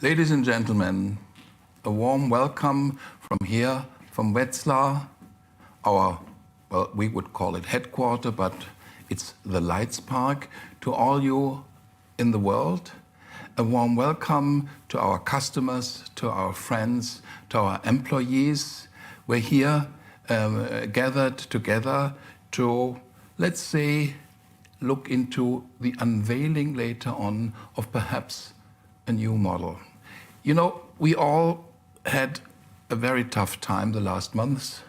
Ladies and gentlemen, a warm welcome from here, from Wetzlar, our, well, we would call it headquarters, but it's the Lights Park, to all you in the world. A warm welcome to our customers, to our friends, to our employees. We're here gathered together to, let's say, look into the unveiling later on of perhaps a new model. You know, we all had a very tough time the last months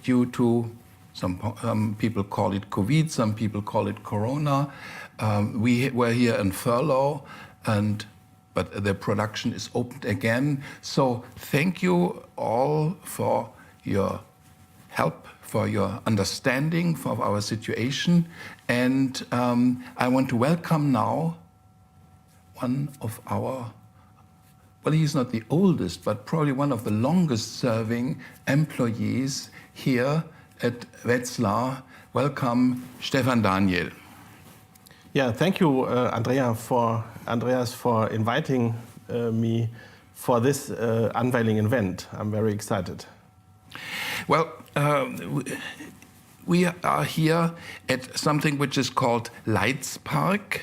due to, some people call it COVID, some people call it Corona. We were here in furlough, but the production is opened again. So thank you all for your help, for your understanding of our situation. And I want to welcome now one of our, well, he's not the oldest, but probably one of the longest serving employees here at Wetzlar. Welcome, Stefan Daniel. Yeah, thank you, Andreas, for inviting me for this unveiling event. I'm very excited. Well, we are here at something which is called Lights Park,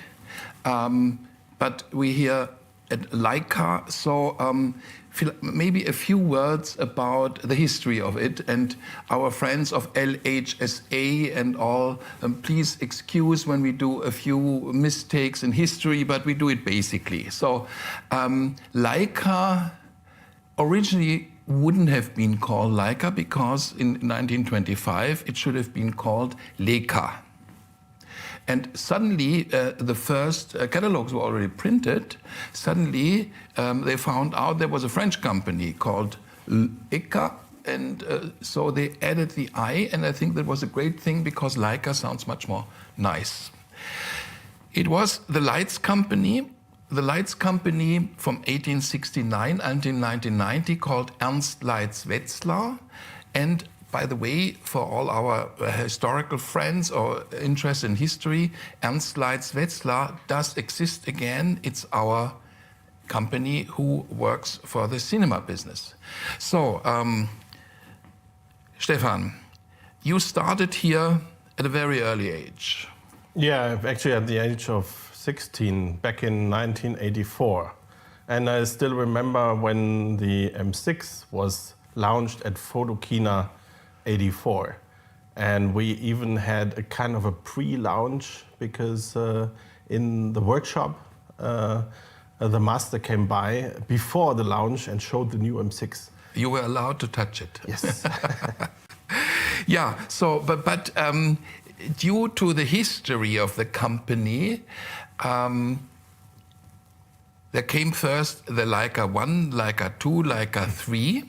but we're here at Leica, so maybe a few words about the history of it, and our friends of LHSA and all, please excuse when we do a few mistakes in history, but we do it basically. So Leica originally wouldn't have been called Leica because in 1925 it should have been called Leica. And suddenly, the first catalogs were already printed. Suddenly, they found out there was a French company called Leica, and so they added the I, and I think that was a great thing because Leica sounds much more nice. It was the Lights Company from 1869 until 1990 called Ernst Leitz Wetzlar, and by the way, for all our historical friends or interested in history, Ernst Leitz Wetzlar does exist again. It's our company who works for the cinema business. So, Stefan, you started here at a very early age. Yeah, actually at the age of 16, back in 1984. And I still remember when the M6 was launched at Photokina 84, and we even had a kind of a pre-launch because in the workshop the master came by before the launch and showed the new M6. You were allowed to touch it. Yes. Yeah. So, but due to the history of the company, there came first the Leica 1, Leica 2, Leica 3.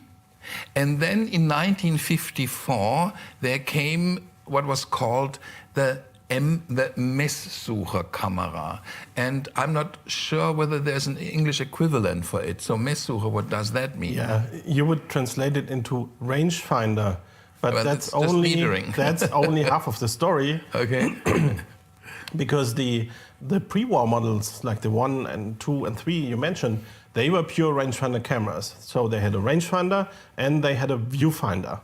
And then in 1954, there came what was called the Messsucher camera. And I'm not sure whether there's an English equivalent for it. So Messsucher, what does that mean? Yeah, you would translate it into rangefinder, but well, that's only half of the story. Okay. Because the pre-war models, like the 1 and 2 and 3 you mentioned, they were pure rangefinder cameras. So they had a rangefinder and they had a viewfinder.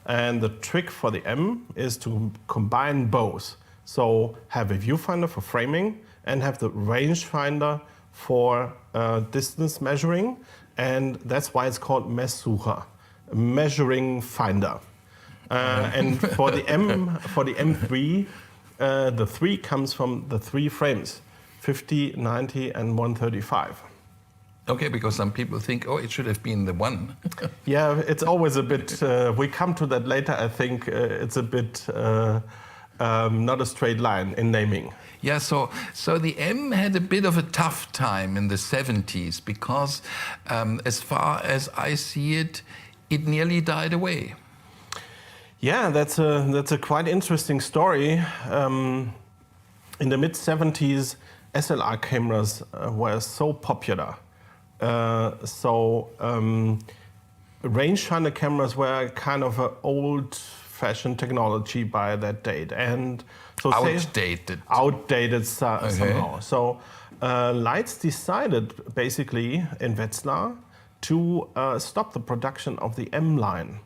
And the trick for the M is to combine both. So have a viewfinder for framing and have the rangefinder for distance measuring. And that's why it's called Messsucher, measuring finder. And for the M3, the 3 comes from the 3 frames, 50, 90, and 135. Okay, because some people think, oh, it should have been the 1. Yeah, it's always a bit, we come to that later, I think it's a bit not a straight line in naming. Yeah, so the M had a bit of a tough time in the 70s because as far as I see it, it nearly died away. Yeah, that's a quite interesting story. In the mid-70s, SLR cameras were so popular. Rangefinder cameras were kind of an old-fashioned technology by that date, and so outdated somehow. So Leitz decided basically in Wetzlar to stop the production of the M line.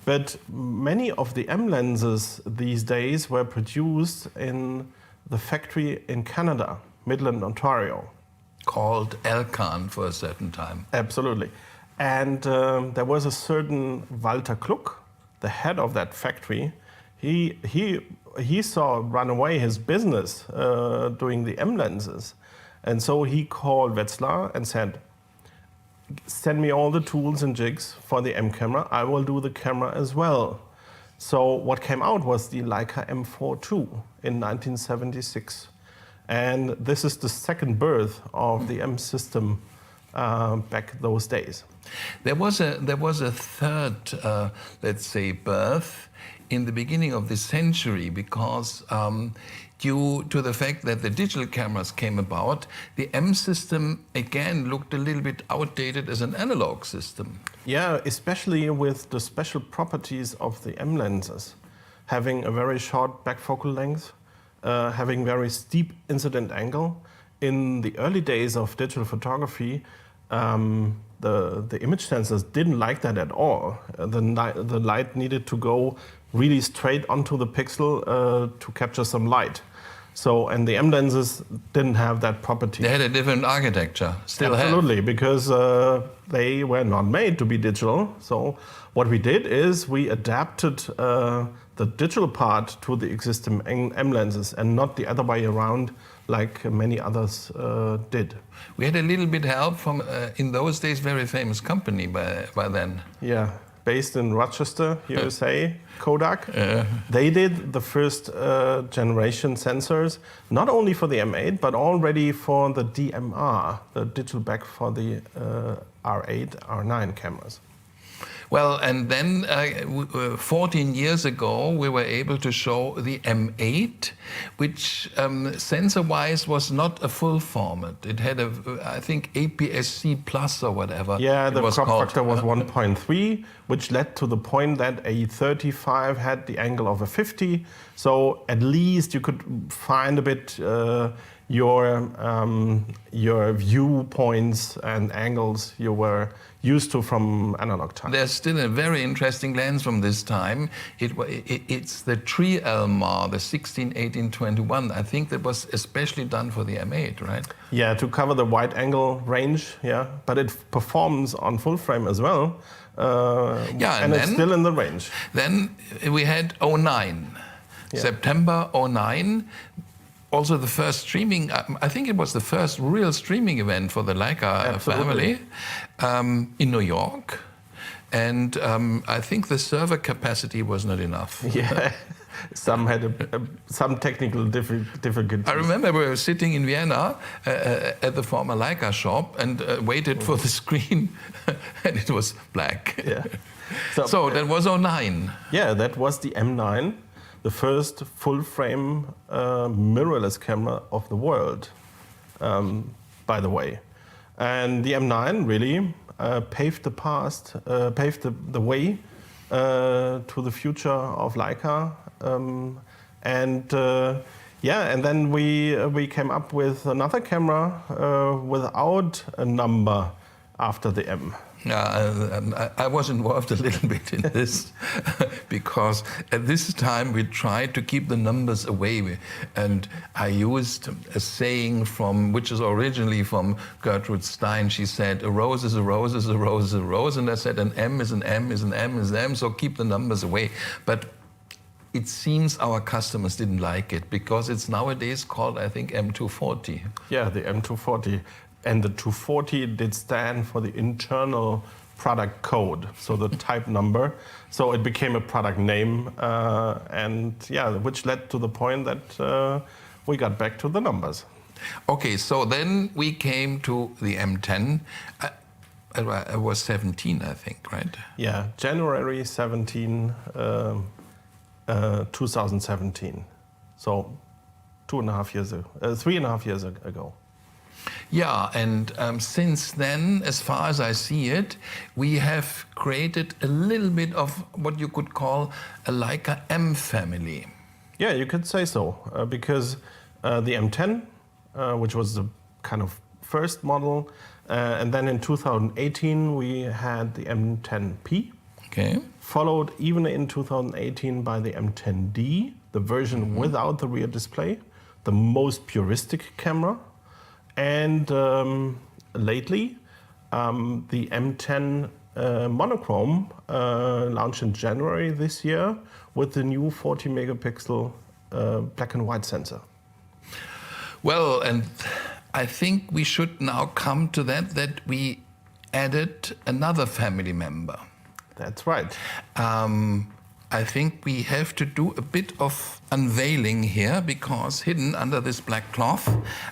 But many of the M lenses these days were produced in the factory in Canada, Midland, Ontario. Called Elkan for a certain time. Absolutely. And there was a certain Walter Kluck, the head of that factory. He saw run away his business doing the M lenses. And so he called Wetzlar and said, send me all the tools and jigs for the M camera. I will do the camera as well. So what came out was the Leica M42 in 1976. And this is the second birth of the M system back those days. There was a third, let's say, birth in the beginning of this century because due to the fact that the digital cameras came about, the M system again looked a little bit outdated as an analog system. Yeah, especially with the special properties of the M lenses, having a very short back focal length, having very steep incident angle. In the early days of digital photography, the image sensors didn't like that at all. The light needed to go really straight onto the pixel to capture some light. So, and the M lenses didn't have that property. They had a different architecture, still Absolutely, have. because they were not made to be digital. So what we did is we adapted the digital part to the existing M lenses and not the other way around like many others did. We had a little bit help from, in those days, very famous company by then. Yeah, based in Rochester, USA, Kodak. They did the first generation sensors, not only for the M8, but already for the DMR, the digital back for the R8, R9 cameras. Well, and then 14 years ago, we were able to show the M8, which sensor-wise was not a full format. It had a, I think, APS-C plus or whatever. Yeah, the crop called. factor was 1.3, which led to the point that a 35 had the angle of a 50. So at least you could find a bit your viewpoints and angles you were used to from analog time. There's still a very interesting lens from this time. It's the Tree Elmar, the 16-18-21. I think that was especially done for the M8, right? Yeah, to cover the wide angle range, yeah. But it performs on full frame as well. Yeah, and it's still in the range. Then we had 09, September 09. Also the first streaming, I think it was the first real streaming event for the Leica family in New York. And I think the server capacity was not enough. Yeah, some had some technical difficulties. I remember we were sitting in Vienna at the former Leica shop and waited for the screen and it was black. Yeah. So that was 09. Yeah, that was the M9. The first full-frame mirrorless camera of the world, by the way. And the M9 really paved the past, paved the way to the future of Leica. And then we came up with another camera without a number after the M. Yeah, I was involved a little bit in this because at this time we tried to keep the numbers away, and I used a saying which is originally from Gertrude Stein. She said, "A rose is a rose is a rose is a rose," and I said, "An M is an M is an M is an M." So keep the numbers away, but. It seems our customers didn't like it because it's nowadays called, I think, M240. Yeah, the M240. And the 240 did stand for the internal product code, so the type number. So it became a product name, which led to the point that we got back to the numbers. Okay, so then we came to the M10. I was 17, I think, right? Yeah, January 17, 2017. So 3.5 years ago. Yeah, and since then, as far as I see it, we have created a little bit of what you could call a Leica M family. Yeah, you could say so, because the M10 which was the kind of first model. And then in 2018, we had the M10P. Okay. Followed even in 2018 by the M10D, the version without the rear display, the most puristic camera. And lately, the M10 monochrome launched in January this year with the new 40 megapixel black and white sensor. Well, and I think we should now come to that we added another family member. That's right. I think we have to do a bit of unveiling here because hidden under this black cloth,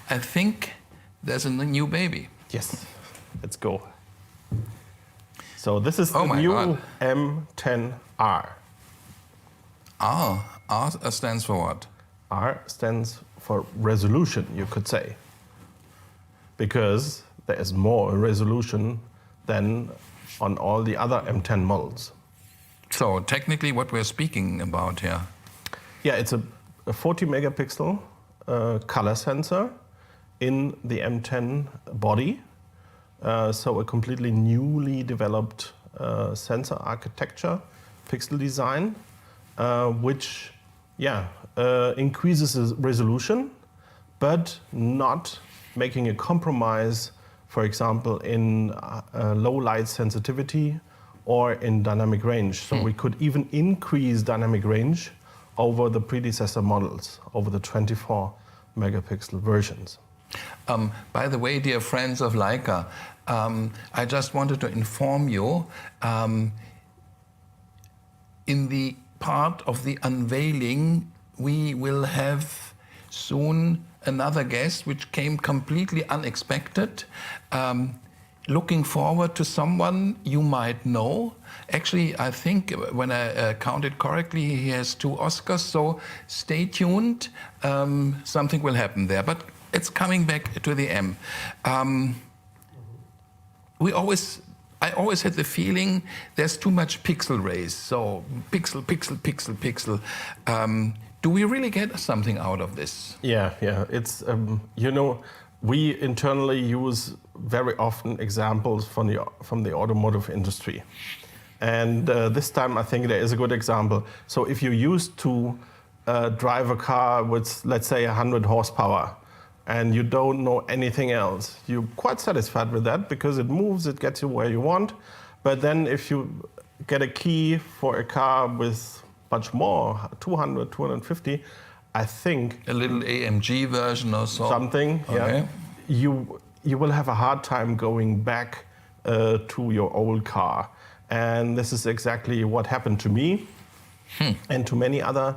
I think there's a new baby. Yes, let's go. So this is the my new God. M10R. R stands for what? R stands for resolution, you could say, because there is more resolution than on all the other M10 models. So technically what we're speaking about here. Yeah, it's a 40 megapixel color sensor in the M10 body. So a completely newly developed sensor architecture, pixel design, which increases the resolution, but not making a compromise, for example, in low light sensitivity or in dynamic range. So we could even increase dynamic range over the predecessor models, over the 24 megapixel versions. By the way, dear friends of Leica, I just wanted to inform you, in the part of the unveiling, we will have soon another guest which came completely unexpected. Looking forward to someone you might know. Actually, I think when I counted correctly, he has 2 Oscars, so stay tuned. Something will happen there. But it's coming back to the M. I always had the feeling there's too much pixel race. So pixel, pixel, pixel, pixel. Do we really get something out of this? Yeah. It's we internally use very often examples from the automotive industry, and this time I think there is a good example. So if you used to drive a car with, let's say, 100 horsepower, and you don't know anything else, you're quite satisfied with that because it moves, it gets you where you want. But then if you get a key for a car with much more, 200, 250, I think... A little AMG version or so? Something, okay. Yeah. You will have a hard time going back to your old car. And this is exactly what happened to me and to many other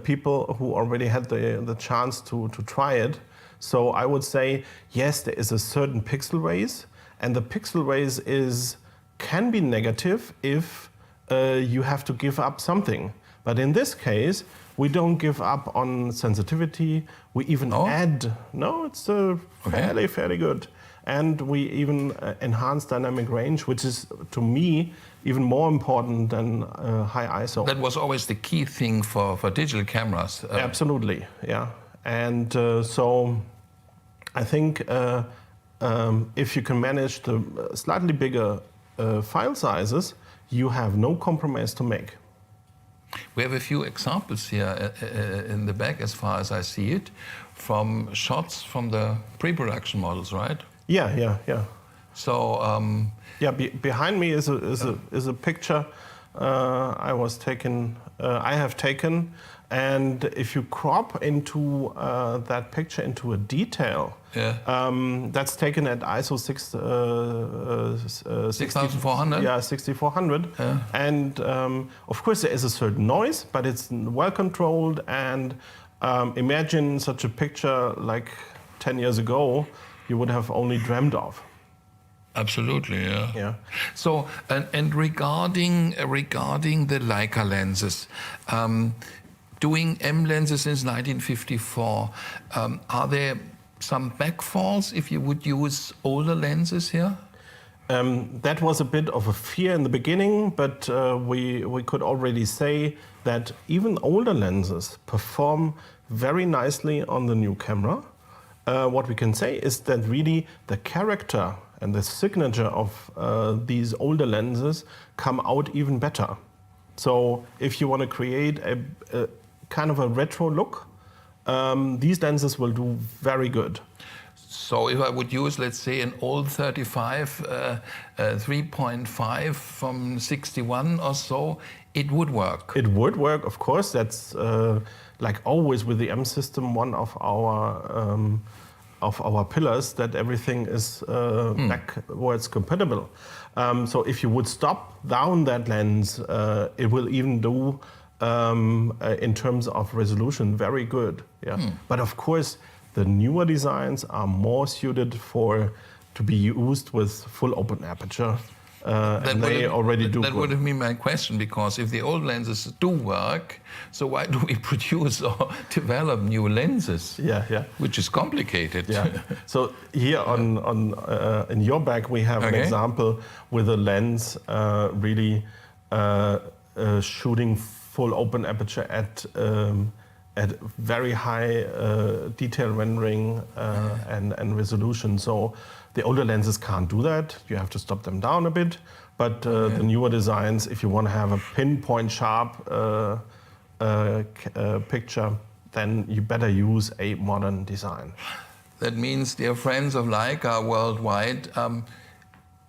people who already had the chance to try it. So I would say, yes, there is a certain pixel race, and the pixel race can be negative if you have to give up something. But in this case, we don't give up on sensitivity. We even add, it's fairly good. And we even enhance dynamic range, which is, to me, even more important than high ISO. That was always the key thing for digital cameras. Absolutely, yeah. And so I think if you can manage the slightly bigger file sizes, you have no compromise to make. We have a few examples here in the back, as far as I see it, from shots from the pre-production models, right? Yeah. So behind me is a picture I have taken, and if you crop into that picture into a detail, that's taken at ISO 6400. Yeah, 6400. Yeah. And of course there is a certain noise, but it's well controlled. And imagine such a picture like 10 years ago, you would have only dreamt of. Absolutely, yeah. So, and regarding the Leica lenses, doing M lenses since 1954, are there some backfalls if you would use older lenses here? That was a bit of a fear in the beginning, but we could already say that even older lenses perform very nicely on the new camera. what we can say is that really the character and the signature of these older lenses come out even better. So if you want to create a kind of a retro look, these lenses will do very good. So if I would use, let's say, an old 35 3.5 from 61 or so, it would work. It would work, of course. That's like always with the M system, one of our pillars, that everything is backwards compatible. So if you would stop down that lens, it will even do in terms of resolution very good. Yeah. But of course, the newer designs are more suited to be used with full open aperture. And they already do. That would have been my question, because if the old lenses do work, so why do we produce or develop new lenses? Yeah. Which is complicated. Yeah. So here on in your bag we have an example with a lens really shooting full open aperture at very high detail rendering and resolution. So the older lenses can't do that. You have to stop them down a bit. But the newer designs, if you want to have a pinpoint sharp picture, then you better use a modern design. That means, dear friends of Leica worldwide,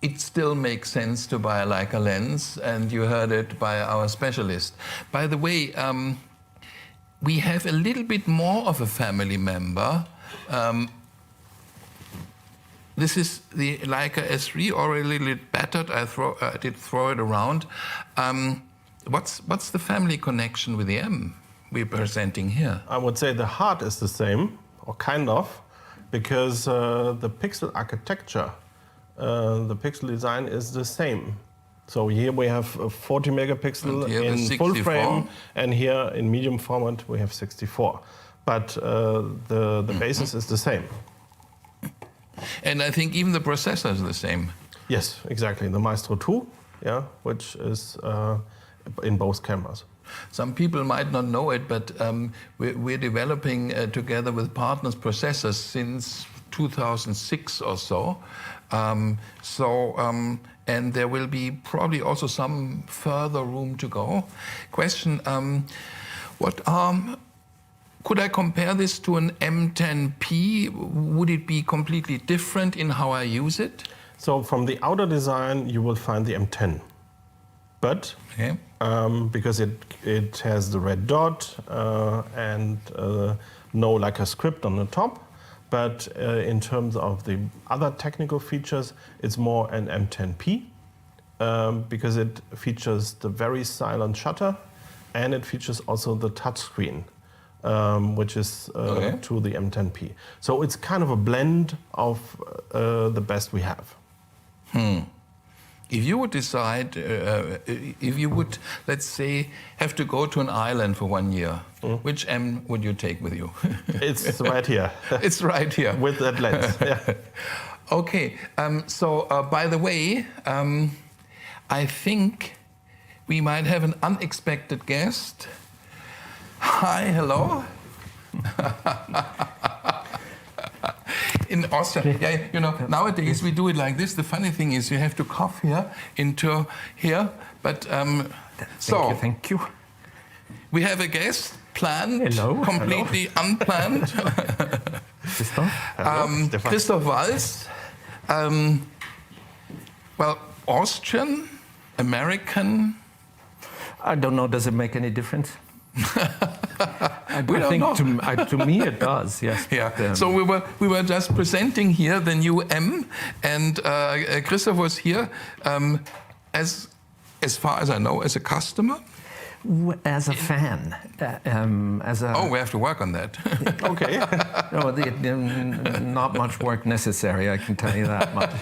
it still makes sense to buy a Leica lens, and you heard it by our specialist. By the way, we have a little bit more of a family member. This is the Leica S3, already a little bit battered. I did throw it around. What's the family connection with the M we're presenting here? I would say the heart is the same, or kind of, because the pixel architecture, the pixel design is the same. So here we have a 40 megapixel in full frame, and here in medium format we have 64. But the basis is the same. And I think even the processor is the same. Yes, exactly. The Maestro 2, which is in both cameras. Some people might not know it, but we're developing together with partners processors since 2006 or so. And there will be probably also some further room to go. Question, could I compare this to an M10P? Would it be completely different in how I use it? So from the outer design, you will find the M10. But because it has the red dot and no Leica script on the top, but in terms of the other technical features, it's more an M10P because it features the very silent shutter, and it features also the touchscreen, which is to the M10P. So it's kind of a blend of the best we have. If you would decide, if you would, let's say, have to go to an island for 1 year, which M would you take with you? It's right here. It's right here. With that lens, yeah. Okay, so by the way, I think we might have an unexpected guest. Hi, hello. In Austria, nowadays we do it like this. The funny thing is you have to cough here into here, but Thank you. We have a guest planned, completely unplanned. Christoph Walz, Austrian, American. I don't know. Does it make any difference? We don't know. To me it does, yes. Yeah. So we were just presenting here the new M, and Christoph was here as far as I know, as a customer. As a fan, we have to work on that. Okay. No, not much work necessary, I can tell you that much.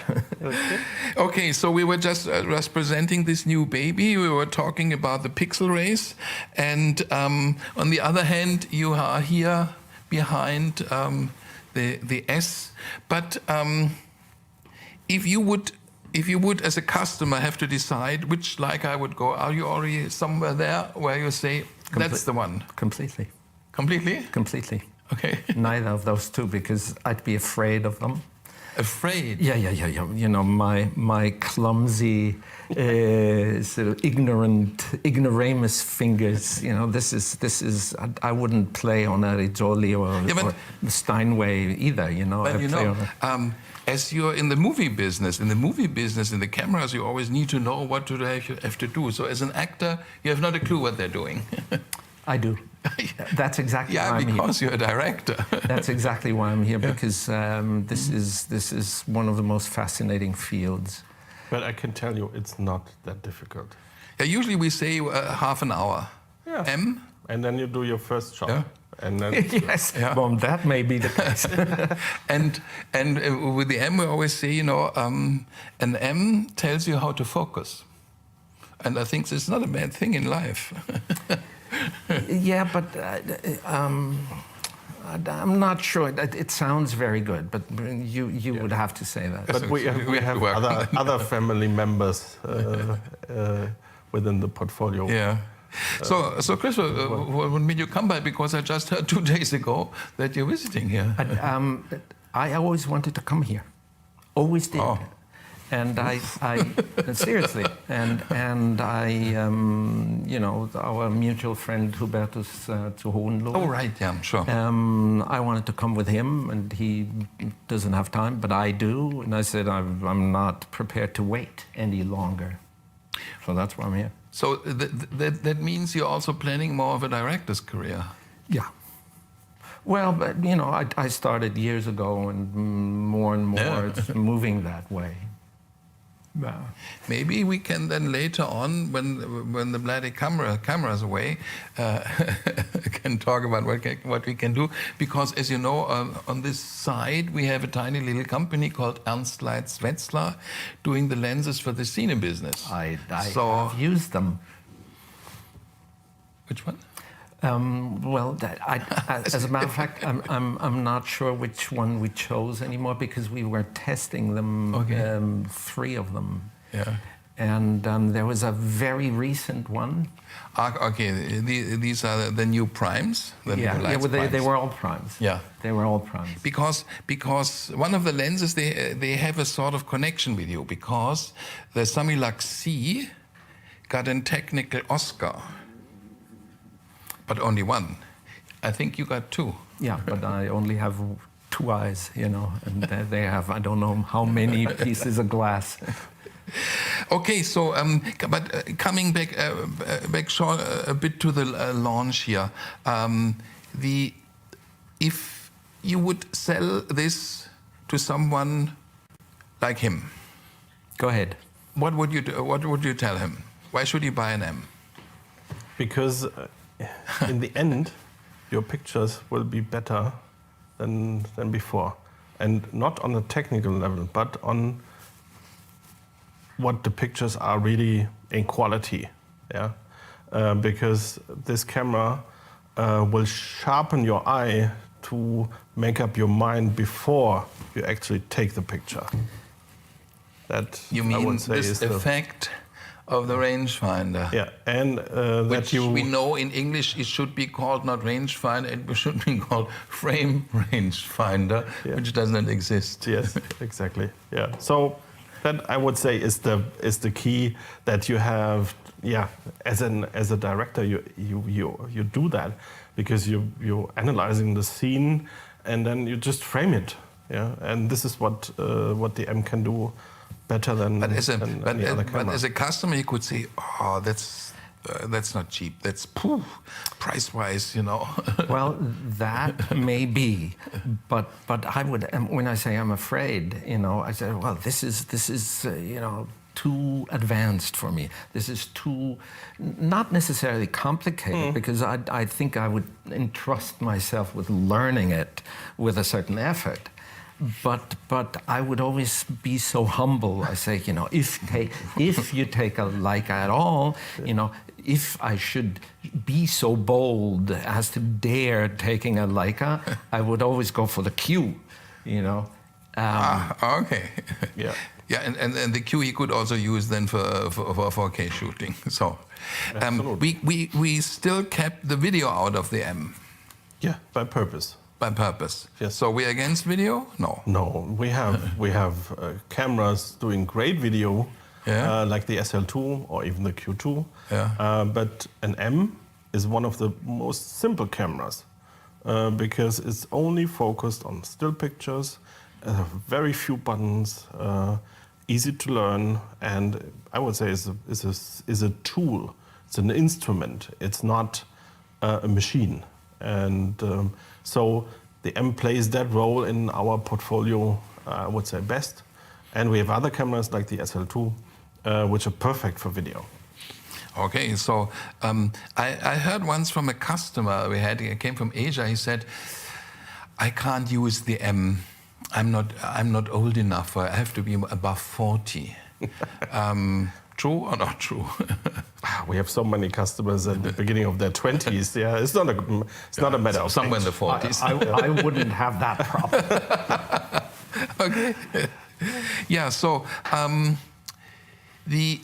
Okay, so we were just presenting this new baby. We were talking about the pixel race, and on the other hand, you are here behind the S. But if you would, as a customer, have to decide which Leica I would go, are you already somewhere there where you say, that's the one? Completely. Completely? Completely. Okay. Neither of those two, because I'd be afraid of them. Afraid? Yeah. You know, my clumsy, sort of ignoramus fingers. You know, this is. I wouldn't play on a Rizzoli or Steinway either. You know. But you know, as you're in the movie business, in the cameras, you always need to know what to have to do. So as an actor, you have not a clue what they're doing. I do. That's exactly why I'm here. Yeah, because you're a director. That's exactly why I'm here, because this is one of the most fascinating fields. But I can tell you, it's not that difficult. Yeah, usually we say half an hour. Yeah. M? And then you do your first shot. Yeah. And then Yes, well, that may be the case. and with the M, we always say, you know, an M tells you how to focus. And I think this is not a bad thing in life. Yeah, but I'm not sure. It sounds very good, but you would have to say that. But we have other family members within the portfolio. Yeah. So Christopher, when did you come by? Because I just heard 2 days ago that you're visiting here. I always wanted to come here, always did. Oh. And I seriously, and I, you know, our mutual friend Hubertus zu Hohenlohe. Oh right, yeah, sure. I wanted to come with him, and he doesn't have time, but I do. And I said I'm not prepared to wait any longer, so that's why I'm here. So that means you're also planning more of a director's career. Yeah. Well, but you know, I started years ago, and more it's moving that way. Yeah. Maybe we can then later on, when the bloody camera's away, can talk about what we can do. Because as you know, on this side we have a tiny little company called Ernst Leitz Wetzlar, doing the lenses for the cine business. I have used them. Which one? Well, as a matter of fact, I'm not sure which one we chose anymore, because we were testing them, Okay. 3 of them. Yeah. And there was a very recent one. Okay, these are the new primes. The new Leitz Well, they primes. were all primes. Yeah. They were all primes. Because one of the lenses, they have a sort of connection with you, because the Samilux C got a technical Oscar. But only one. I think you got 2. Yeah, but I only have 2 eyes, you know, and they have, I don't know how many pieces of glass. Okay, so coming back short a bit to the launch here, if you would sell this to someone like him, Go ahead. what would you do? What would you tell him? Why should he buy an M? Because in the end, your pictures will be better than before. And not on a technical level, but on what the pictures are really in quality. Yeah? Because this camera will sharpen your eye to make up your mind before you actually take the picture. That, You I mean would say, this is the effect of the rangefinder? Yeah, and Which that you we know in English it should be called not rangefinder, it should be called frame rangefinder, Yeah. which does not exist. Yes, exactly. Yeah. So that I would say is the key, that you have. Yeah, as a director, you do that because you're analyzing the scene, and then you just frame it. Yeah, and this is what the M can do better than any other camera. But as a customer, you could say, "Oh, that's not cheap. That's price-wise, you know." Well, that may be, but I would, when I say I'm afraid, you know, I say, well, this is you know, too advanced for me. This is too, not necessarily complicated, because I think I would entrust myself with learning it with a certain effort. But I would always be so humble. I say, you know, if you take a Leica at all, you know, if I should be so bold as to dare taking a Leica, I would always go for the Q, you know. Okay. Yeah. Yeah, and the Q he could also use then for 4K shooting. So we still kept the video out of the M. Yeah, by purpose. by purpose. Yes. So we're against video? No. No, we have cameras doing great video, like the SL2 or even the Q2. Yeah. But an M is one of the most simple cameras because it's only focused on still pictures, very few buttons, easy to learn, and I would say is a tool. It's an instrument. It's not a machine, and so the M plays that role in our portfolio. I would say best, and we have other cameras like the SL2, which are perfect for video. Okay, so I heard once from a customer he came from Asia. He said, "I can't use the M. I'm not old enough. I have to be above 40." True or not true? We have so many customers at the beginning of their 20s. Yeah, it's not a matter of somewhere in age. the 40s. I wouldn't have that problem. Okay. Yeah. So the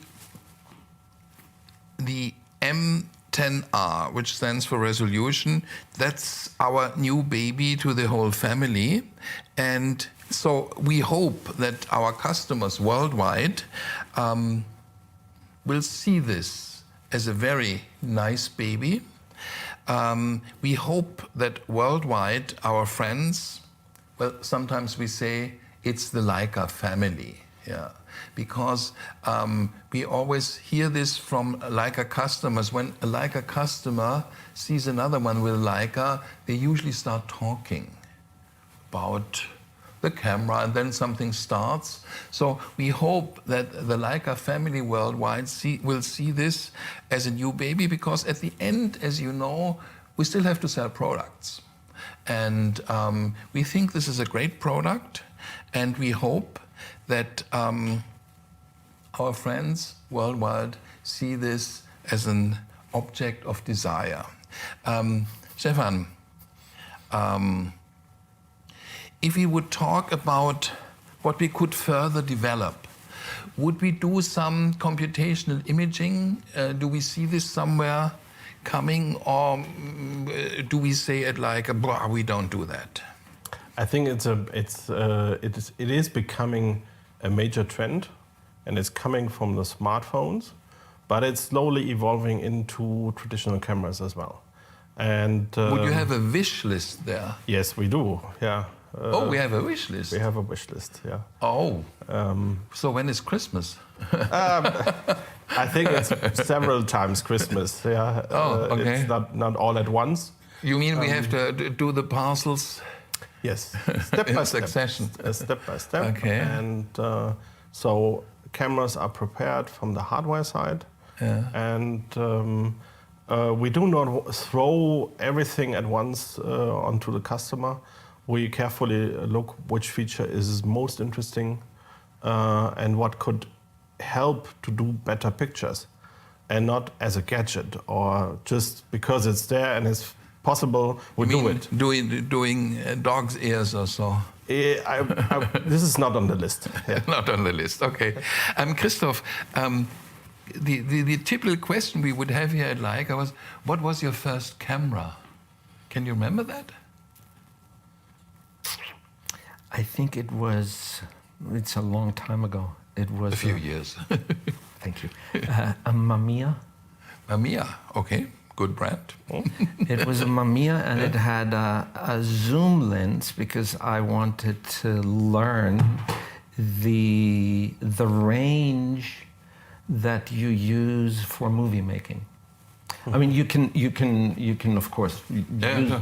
M10R, which stands for resolution, that's our new baby to the whole family. And so we hope that our customers worldwide will see this as a very nice baby. We hope that worldwide our friends, well, sometimes we say it's the Leica family. Yeah, because we always hear this from Leica customers. When a Leica customer sees another one with Leica, they usually start talking about the camera, and then something starts. So we hope that the Leica family worldwide will see this as a new baby, because at the end, as you know, we still have to sell products. And we think this is a great product, and we hope that our friends worldwide see this as an object of desire. Stefan, if we would talk about what we could further develop, would we do some computational imaging? Do we see this somewhere coming, or do we say it like, we don't do that? I think it is becoming a major trend, and it's coming from the smartphones, but it's slowly evolving into traditional cameras as well. And would you have a wish list there? Yes, we do. Yeah. We have a wish list. We have a wish list. Yeah. Oh. So when is Christmas? I think it's several times Christmas. Yeah. Oh, okay. It's not all at once. You mean we have to do the parcels? Yes, step by step. Succession. Step by step. Okay. And so cameras are prepared from the hardware side. Yeah. And we do not throw everything at once onto the customer. We carefully look which feature is most interesting and what could help to do better pictures, and not as a gadget or just because it's there and it's possible, we do it. Doing dog's ears or so? This is not on the list. Yeah. Not on the list, okay. Christoph, the typical question we would have here at Leica was, what was your first camera? Can you remember that? I think it's a long time ago. It was a few years. Thank you. A Mamiya. Mamiya, okay, good brand. It was a Mamiya, and it had a zoom lens because I wanted to learn the range that you use for movie making. I mean, you can of course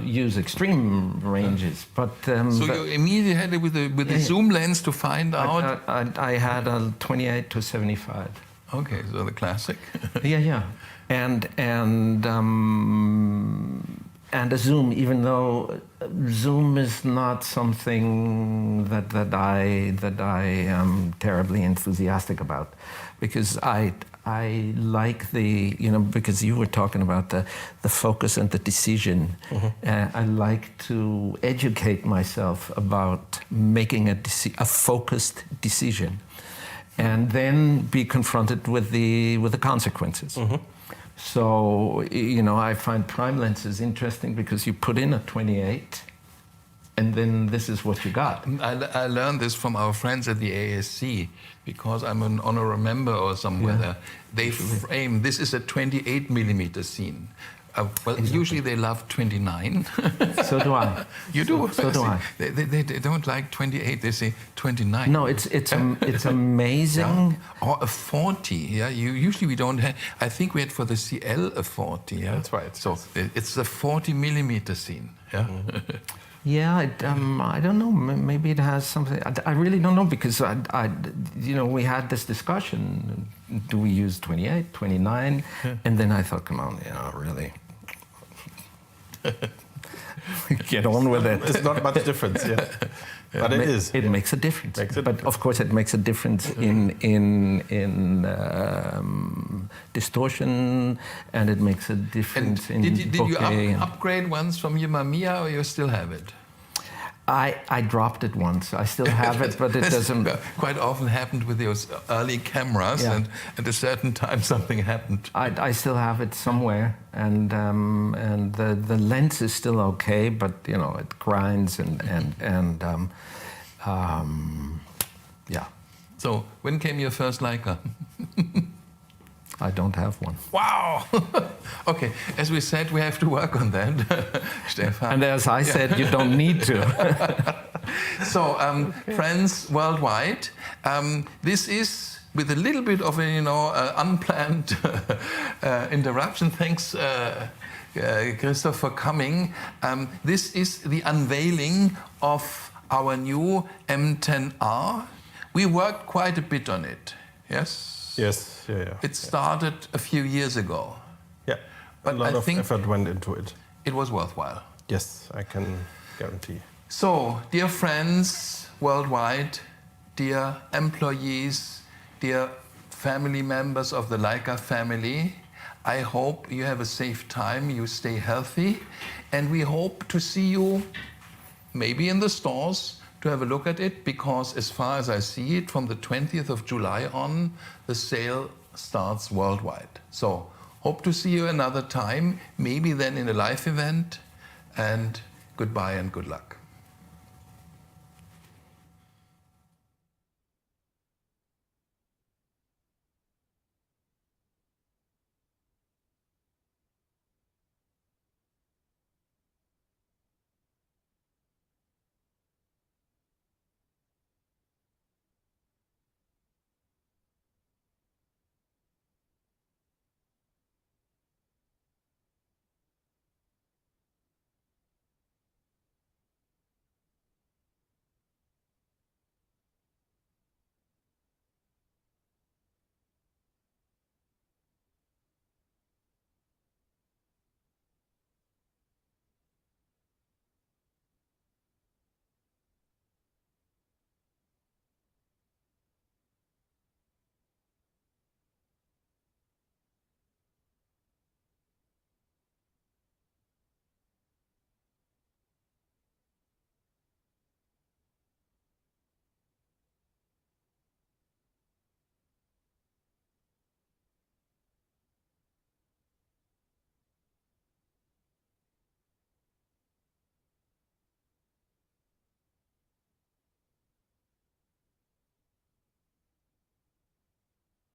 use extreme ranges, but so you immediately had it with the zoom lens to find out. I had a 28 to 75. Okay, so the classic. Yeah, and a zoom, even though zoom is not something that I am terribly enthusiastic about, because I like because you were talking about the focus and the decision. Mm-hmm. I like to educate myself about making a focused decision, and then be confronted with the consequences. Mm-hmm. So I find prime lenses interesting because you put in a 28, and then this is what you got. I learned this from our friends at the ASC because I'm an honorary member or somewhere there. They frame, this is a 28 millimeter scene. Well, usually they love 29. So do I. You do? So do I. They don't like 28, they say 29. No, it's amazing. Or a 40, yeah. Usually we don't have, I think we had for the CL a 40, yeah. That's right. So it's the 40 millimeter scene, yeah. Yeah, I don't know. Maybe it has something. I really don't know because we had this discussion. Do we use 28, 29? And then I thought, come on, really. Get on with it. It's not much difference, yeah. But it is. It makes a difference. But of course, it makes a difference in distortion, and it makes a difference in did you bokeh. upgrade once from your Mamiya, or you still have it? I dropped it once. I still have it, but it doesn't. Quite often happened with those early cameras, and at a certain time something happened. I still have it somewhere, and the lens is still okay, but it grinds and yeah. So when came your first Leica? I don't have one. Wow! Okay, as we said, we have to work on that, Stefan. And as I said, you don't need to. So, friends worldwide, this is with a little bit of unplanned interruption. Thanks, Christoph, for coming. This is the unveiling of our new M10R. We worked quite a bit on it, yes? Yes, yeah. It started a few years ago. Yeah, but a lot I of think effort went into it. It was worthwhile. Yes, I can guarantee. So, dear friends worldwide, dear employees, dear family members of the Leica family, I hope you have a safe time, you stay healthy, and we hope to see you maybe in the stores to have a look at it, because as far as I see it, from the 20th of July on, the sale starts worldwide. So, hope to see you another time, maybe then in a live event, and goodbye and good luck.